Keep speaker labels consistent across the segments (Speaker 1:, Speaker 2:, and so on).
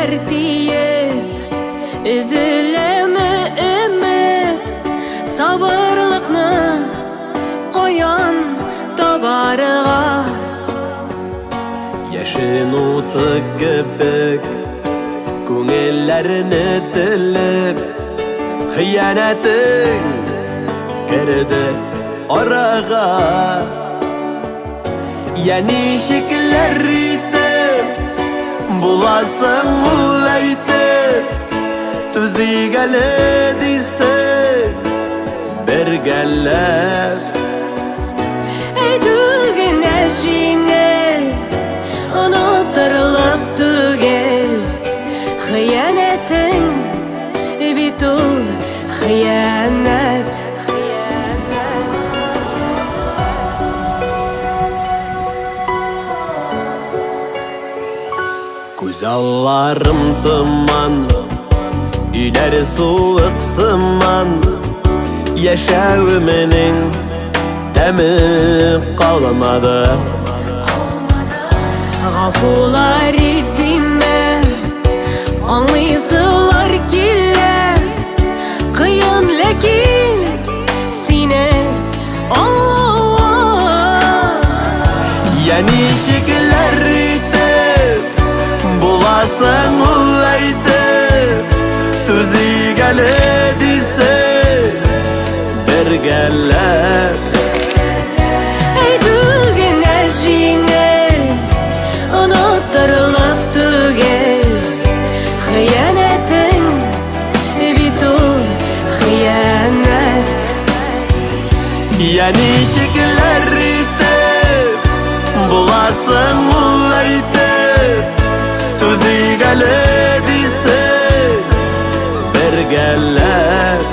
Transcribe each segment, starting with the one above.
Speaker 1: Ишеклер тиеп, үзелеме өмет, сабырлыкны коян табарыга.
Speaker 2: Яшын уты кебек, күңелләрне телеп, хыянәтең керде арага. Я ничекләр итеп буласың ул әйтеп, түзигәле дисең бергәләп.
Speaker 1: Әйтүгенә җиңел, онытырлык түгел, хыянәтең бит ул хыянәт.
Speaker 2: Күз алларым тыман, өйләре суык сыман, яшәвемнең тәме калмады.
Speaker 1: Гафулар итмә, аңлыйсылар килә, кыен ләкин сине
Speaker 2: Я ничекләр итеп буласың ул әйтеп, түзигәле дисең бергәләп.
Speaker 1: Әйтүгенә җиңел, онытырлык түгел, хыянәтең бит ул хыянәт.
Speaker 2: Я ничекләр итеп буласың ул әйтеп, түзигәле дисең бергәләп.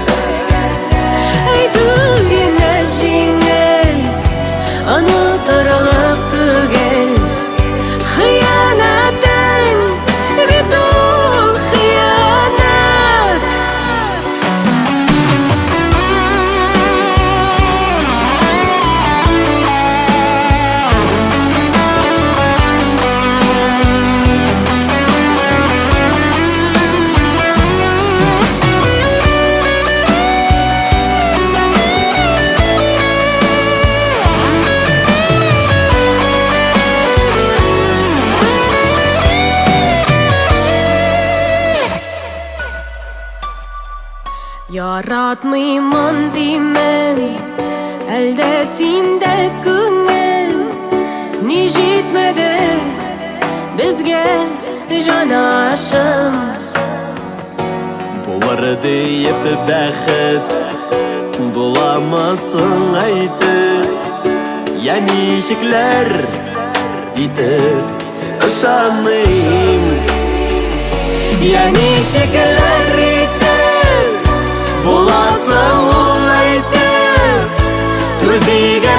Speaker 1: Әйтүгенә җиңел, онытырлык түгел, хыянәтең бит ул хыянәт. Яратмыймын димен, әлдә синдә күңел, ни җитмәде безгә җанашым.
Speaker 2: Булыр диеп бәхет, буламасың әйтеп, я ничекләр итеп ышанмыйм. Я ничекләр итеп буласың ул әйтеп, түзигәле